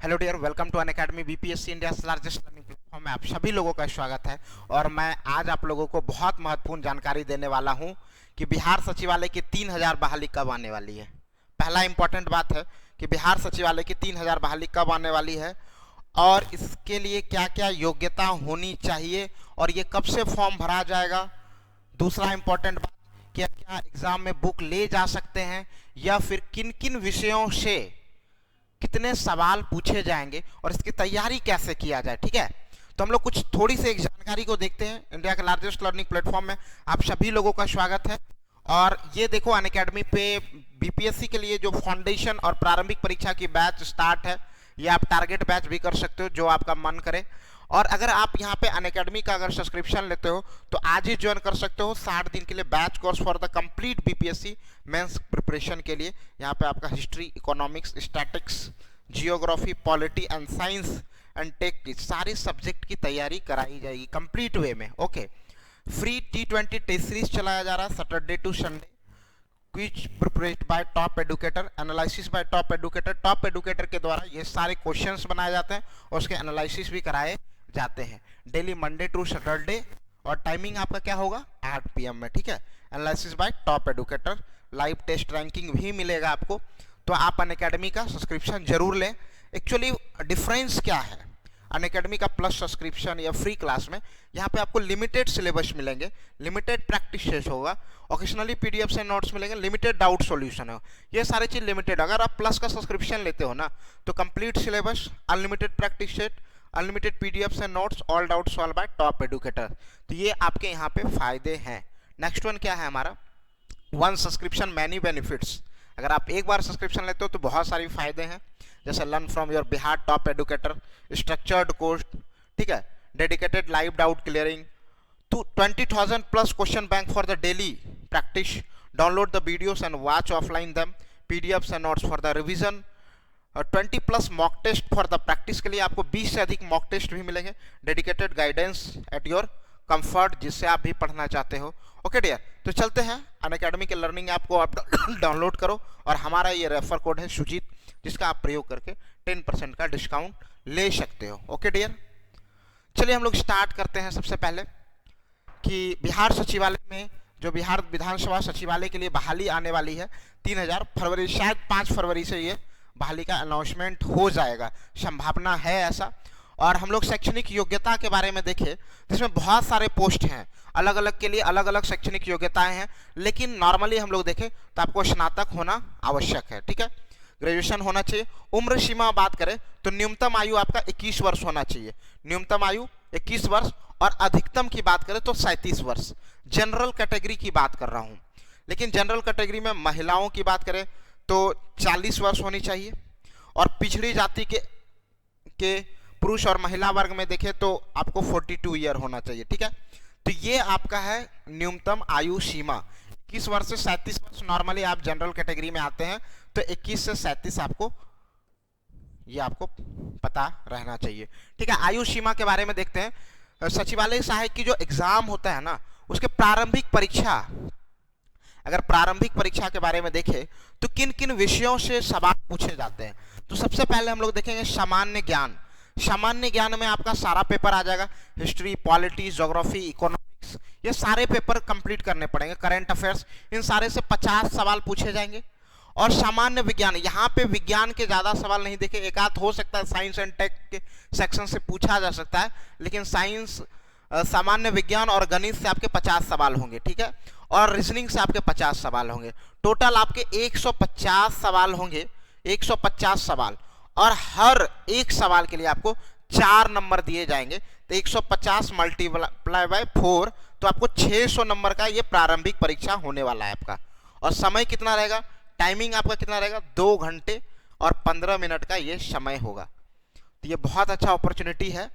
Hello dear, welcome to Unacademy BPSC India largest learning platform में आप सभी लोगों का स्वागत है। और मैं आज आप लोगों को बहुत महत्वपूर्ण जानकारी देने वाला हूं कि बिहार सचिवालय की 3000 बहाली कब आने वाली है। पहला इंपॉर्टेंट बात है कि बिहार सचिवालय की 3000 बहाली कब आने वाली है और इसके लिए क्या क्या योग्यता होनी चाहिए और ये कब से फॉर्म भरा जाएगा। दूसरा इंपॉर्टेंट बात, क्या क्या एग्जाम में बुक ले जा सकते हैं या फिर किन किन विषयों से कितने सवाल पूछे जाएंगे और इसकी तैयारी कैसे किया जाए। ठीक है, तो हम लोग कुछ थोड़ी सी एक जानकारी को देखते हैं। इंडिया के लार्जेस्ट लर्निंग प्लेटफॉर्म में आप सभी लोगों का स्वागत है। और ये देखो, अनअकैडमी पे बीपीएससी के लिए जो फाउंडेशन और प्रारंभिक परीक्षा की बैच स्टार्ट है, ये आप टारगेट बैच भी कर सकते हो जो आपका मन करे। और अगर आप यहाँ पे अनअकैडमी का अगर सब्सक्रिप्शन लेते हो तो आज ही ज्वाइन कर सकते हो 60 दिन के लिए batch course for the complete BPSC mains preparation के लिए। यहाँ पे आपका history, economics, statics, geography, polity and science and tech की सारी सब्जेक्ट की तैयारी कराई जाएगी कंप्लीट वे में। Okay, free T20 test series चलाया जा रहा है Saturday to Sunday. Quiz prepared by top educator, analysis by top educator. Top educator के द्वारा ये सारे क्वेश्चंस बनाए जाते हैं और उसके एनालिसिस भी कराए जाते हैं डेली मंडे टू सैटरडे। और टाइमिंग आपका क्या होगा, 8 PM में। ठीक है, analysis by top educator, live test ranking भी मिलेगा आपको। तो आप अनअकैडमी का सब्सक्रिप्शन जरूर लें। एक्चुअली डिफरेंस क्या है अनअकैडमी का प्लस सब्सक्रिप्शन या फ्री क्लास में, यहाँ पे आपको लिमिटेड सिलेबस मिलेंगे, लिमिटेड प्रैक्टिस सेट होगा, ओकेशनली पीडीएफ से नोट्स मिलेंगे, लिमिटेड डाउट सॉल्यूशन है, ये सारी चीज लिमिटेड। अगर आप प्लस का सब्सक्रिप्शन लेते हो ना तो complete syllabus, unlimited practice set, unlimited PDF से notes, all doubt solve by top educator. तो ये आपके यहाँ पे फायदे हैं। नेक्स्ट वन क्या है हमारा, वन सब्सक्रिप्शन मैनी बेनिफिट्स। अगर आप एक बार सब्सक्रिप्शन लेते हो तो बहुत सारे फायदे हैं, जैसे learn from your Bihar top educator, structured course, ठीक है, dedicated live doubt clearing, 20,000 plus question bank for the daily practice, download the videos and watch offline them, PDFs and notes for the revision, 20 plus mock test for the practice के लिए आपको 20 से अधिक mock test भी मिलेंगे, dedicated guidance at your comfort जिससे आप भी पढ़ना चाहते हो। ओके डियर, तो चलते हैं अनअकैडमी के लर्निंग ऐप को आप डाउनलोड करो और हमारा ये रेफर कोड है सुजीत, जिसका आप प्रयोग करके 10% का डिस्काउंट ले सकते हो। ओके डियर, चलिए हम लोग स्टार्ट करते हैं। सबसे पहले कि बिहार सचिवालय में जो बिहार विधानसभा सचिवालय के लिए बहाली आने वाली है 3000 फरवरी, शायद 5 फरवरी से ये बहाली का अनाउंसमेंट हो जाएगा, संभावना है ऐसा। और हम लोग शैक्षणिक योग्यता के बारे में देखें, जिसमें बहुत सारे पोस्ट हैं, अलग अलग के लिए अलग अलग शैक्षणिक योग्यताएं हैं, लेकिन नॉर्मली हम लोग देखें तो आपको स्नातक होना आवश्यक है। ठीक है, ग्रेजुएशन होना चाहिए। उम्र सीमा बात करें तो न्यूनतम आयु आपका 21 वर्ष होना चाहिए, न्यूनतम आयु 21 वर्ष, और अधिकतम की बात करें तो 37 वर्ष। जनरल कैटेगरी की बात कर रहा हूं, लेकिन जनरल कैटेगरी में महिलाओं की बात करें तो 40 वर्ष होनी चाहिए, और पिछड़ी जाति के पुरुष और महिला वर्ग में देखें तो आपको 42 ईयर होना चाहिए। ठीक है, तो ये आपका है न्यूनतम आयु सीमा। 21 वर्ष से 37 वर्ष नॉर्मली आप जनरल कैटेगरी में आते हैं, तो 21 से 37 आपको पता रहना चाहिए। ठीक है, आयु सीमा के बारे में देखते हैं। सचिवालय सहायक की जो एग्जाम होता है ना, उसके प्रारंभिक परीक्षा, अगर प्रारंभिक परीक्षा के बारे में देखें तो किन किन विषयों से सवाल पूछे जाते हैं। तो सबसे पहले हम लोग देखेंगे सामान्य ज्ञान। सामान्य ज्ञान में आपका सारा पेपर आ जाएगा, हिस्ट्री, पॉलिटी, ज्योग्राफी, इकोनॉमिक्स, ये सारे पेपर कंप्लीट करने पड़ेंगे। करंट अफेयर्स, इन सारे से 50 सवाल पूछे जाएंगे। और सामान्य विज्ञान, यहाँ पे विज्ञान के ज्यादा सवाल नहीं देखे, एक आध हो सकता है साइंस एंड टेक के सेक्शन से पूछा जा सकता है, लेकिन साइंस, सामान्य विज्ञान और गणित से आपके 50 सवाल होंगे। ठीक है, और रीजनिंग से आपके 50 सवाल होंगे। टोटल आपके 150 सवाल होंगे, 150 सवाल, और हर एक सवाल के लिए आपको 4 नंबर दिए जाएंगे। तो 150 मल्टीप्लाई बाय 4, तो आपको 600 नंबर का ये प्रारंभिक परीक्षा होने वाला है आपका। और समय कितना रहेगा, टाइमिंग आपका कितना रहेगा, 2 घंटे और 15 मिनट का ये समय होगा। तो ये बहुत अच्छा अपॉर्चुनिटी है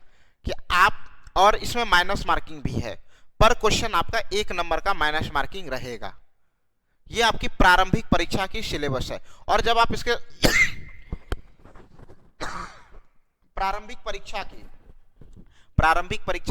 कि आप, और इसमें माइनस मार्किंग भी है, पर क्वेश्चन आपका 1 नंबर का माइनस मार्किंग रहेगा। ये आपकी प्रारंभिक परीक्षा की सिलेबस है। और जब आप इसके प्रारंभिक परीक्षा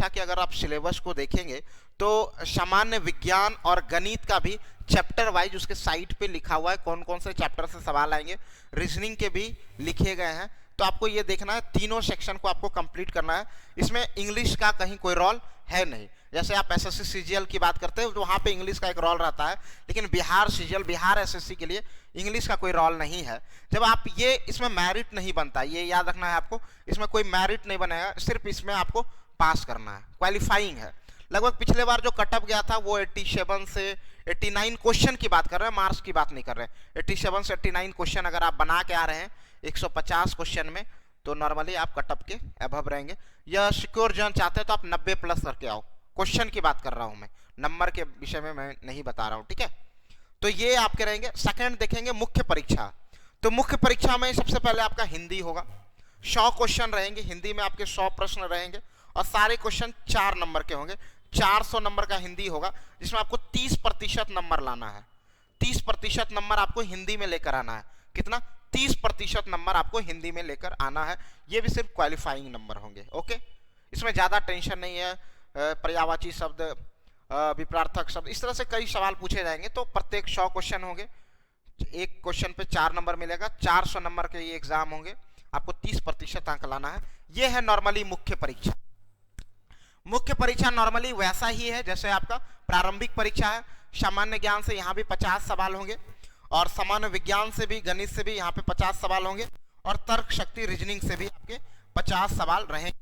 की अगर आप सिलेबस को देखेंगे तो सामान्य विज्ञान और गणित का भी चैप्टर वाइज उसके साइट पे लिखा हुआ है, कौन कौन से चैप्टर से सवाल आएंगे। रीजनिंग के भी लिखे गए हैं, तो आपको ये देखना है तीनों सेक्शन को आपको कंप्लीट करना है। इसमें इंग्लिश का कहीं कोई रोल है नहीं। जैसे आप एसएससी सीजीएल की बात करते हैं तो वहाँ पे इंग्लिश का एक रोल रहता है, लेकिन बिहार सीजीएल, बिहार एसएससी के लिए इंग्लिश का कोई रोल नहीं है। जब आप ये इसमें मैरिट नहीं बनता, ये याद रखना है आपको, इसमें कोई मैरिट नहीं बनेगा, सिर्फ इसमें आपको पास करना है, क्वालिफाइंग है। लगभग पिछले बार जो कटअप गया था वो 87 से 89 क्वेश्चन की बात कर रहे हैं, मार्क्स की बात नहीं कर रहे हैं। 87 से 89 क्वेश्चन अगर आप बना के आ रहे हैं 150 क्वेश्चन में, तो नॉर्मली आप कटअप के अबव रहेंगे। यह सिक्योर जोन चाहते हैं तो आप 90 प्लस करके आओ। क्वेश्चन की बात कर रहा हूं मैं, नंबर के विषय में मैं नहीं बता रहा हूं, ठीक है। तो ये आपके रहेंगे। सेकंड देखेंगे मुख्य परीक्षा। तो मुख्य परीक्षा में सबसे पहले आपका हिंदी होगा। 100 क्वेश्चन रहेंगे हिंदी में, आपके 100 प्रश्न रहेंगे और सारे क्वेश्चन 4 नंबर के होंगे। 400 नंबर का हिंदी होगा, जिसमें आपको 30% नंबर लाना है। 30% नंबर आपको हिंदी में लेकर आना है। कितना? 30% नंबर आपको हिंदी में लेकर आना है। ये भी सिर्फ क्वालिफाइंग नंबर होंगे, ओके। इसमें ज्यादा टेंशन नहीं है। पर्यायवाची शब्द, विपरार्थक शब्द, इस तरह से कई सवाल पूछे जाएंगे। तो प्रत्येक 100 क्वेश्चन होंगे, एक क्वेश्चन पे 4 नंबर मिलेगा। 400 नंबर के ये एग्जाम होंगे, आपको 30% अंक लाना है। ये है नॉर्मली मुख्य परीक्षा। मुख्य परीक्षा नॉर्मली वैसा ही है जैसे आपका प्रारंभिक परीक्षा है। सामान्य ज्ञान से यहाँ भी 50 सवाल होंगे और सामान्य विज्ञान से भी, गणित से भी यहाँ पे 50 सवाल होंगे और तर्क शक्ति रीजनिंग से भी आपके 50 सवाल रहेंगे।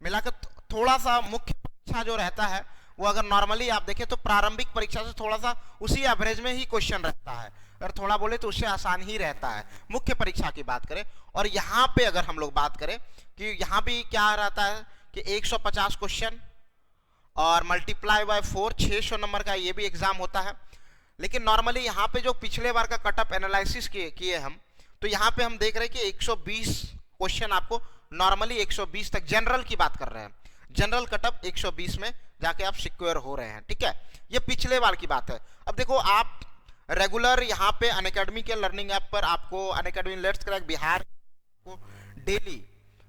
मिलाकर थोड़ा सा मुख्य परीक्षा जो रहता है वो अगर नॉर्मली आप देखें तो प्रारंभिक परीक्षा से थोड़ा सा उसी एवरेज में ही क्वेश्चन रहता है, अगर थोड़ा बोले तो उससे आसान ही रहता है मुख्य परीक्षा की बात करें। और यहाँ पे अगर हम लोग बात करें कि यहाँ भी क्या रहता है कि 150 क्वेश्चन और मल्टीप्लाई बाय 4, 600 नंबर का ये भी एग्जाम होता है। लेकिन नॉर्मली यहाँ पे जो पिछले बार का कटअप एनालिसिस किए हम, तो यहाँ पे हम देख रहे हैं कि 120 क्वेश्चन आपको नॉर्मली 120 तक, जनरल की बात कर रहे हैं, जनरल कटअप 120 में जाके आप सिक्योर हो रहे हैं, ठीक है। ये पिछले बार की बात है। अब देखो आप रेगुलर यहाँ पे अनअकैडमी के लर्निंग ऐप पर आपको अनअकैडमी लेट्स क्रैक बिहार को डेली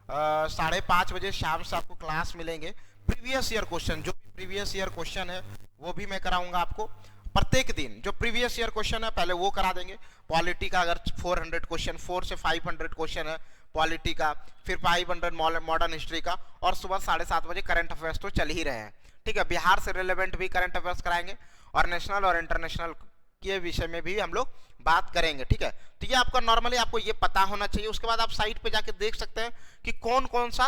5:30 बजे शाम से आपको क्लास मिलेंगे। प्रीवियस ईयर क्वेश्चन, जो भी प्रीवियस ईयर क्वेश्चन है वो भी मैं कराऊंगा आपको प्रत्येक दिन। जो प्रीवियस ईयर क्वेश्चन है पहले वो करा देंगे। पॉलिटी का अगर 400 क्वेश्चन, 4 से 500 क्वेश्चन है पॉलिटी का, फिर 500 मॉडर्न हिस्ट्री का, और सुबह 7:30 बजे करंट अफेयर्स तो चल ही रहे हैं, ठीक है। बिहार से रिलेवेंट भी करंट अफेयर्स कराएंगे और नेशनल और इंटरनेशनल के विषय में भी हम लोग बात करेंगे, ठीक है। तो ये आपका नॉर्मली आपको ये पता होना चाहिए। उसके बाद आप साइट पे जाके देख सकते हैं कि कौन कौन सा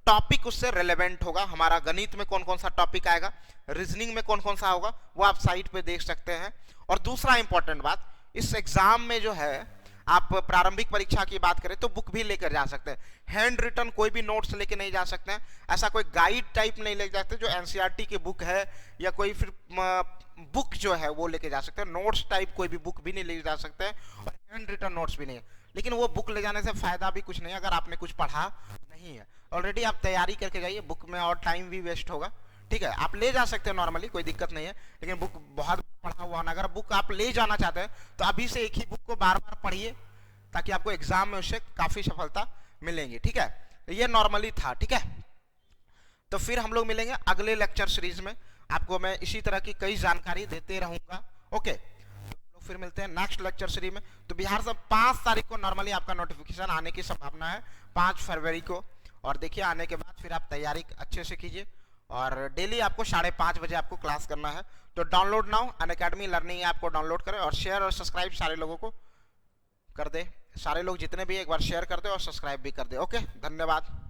टॉपिक उससे रिलेवेंट होगा। हमारा गणित में कौन कौन सा टॉपिक आएगा, रीजनिंग में कौन कौन सा होगा, वो आप साइट पे देख सकते हैं। और दूसरा इंपॉर्टेंट बात, इस एग्जाम में जो है आप प्रारंभिक परीक्षा की बात करें तो बुक भी लेकर जा सकते हैं। हैंड रिटन कोई भी नोट्स लेके नहीं जा सकते हैं। ऐसा कोई गाइड टाइप नहीं लेके जाते जो एनसीईआरटी की बुक है या कोई फिर बुक जो है वो लेके जा सकते हैं। नोट्स टाइप कोई भी बुक भी नहीं लेके जा सकते हैं और हैंड रिटन नोट्स भी नहीं है। लेकिन वो बुक ले जाने से फायदा भी कुछ नहीं है अगर आपने कुछ पढ़ा नहीं है। ऑलरेडी आप तैयारी करके जाइए, बुक में और टाइम भी वेस्ट होगा, ठीक है। आप ले जा सकते हैं नॉर्मली, कोई दिक्कत नहीं है, लेकिन बुक बहुत पढ़ा हुआ ना, अगर बुक आप ले जाना चाहते हैं तो अभी से एक ही बुक को बार बार पढ़िए ताकि आपको एग्जाम में उससे काफी सफलता मिलेंगी, ठीक है। ये नॉर्मली था, ठीक है। तो फिर हम लोग मिलेंगे अगले लेक्चर सीरीज में, आपको मैं इसी तरह की कई जानकारी देते रहूंगा, ओके। तो फिर मिलते हैं नेक्स्ट लेक्चर सीरीज में। तो बिहार से 5 तारीख को नॉर्मली आपका नोटिफिकेशन आने की संभावना है, 5 फरवरी को। और देखिए आने के बाद फिर आप तैयारी अच्छे से कीजिए और डेली आपको 5:30 बजे आपको क्लास करना है। तो download now Unacademy learning app को डाउनलोड करें और शेयर और सब्सक्राइब सारे लोगों को कर दे, सारे लोग जितने भी एक बार शेयर कर दे और सब्सक्राइब भी कर दे, ओके। धन्यवाद।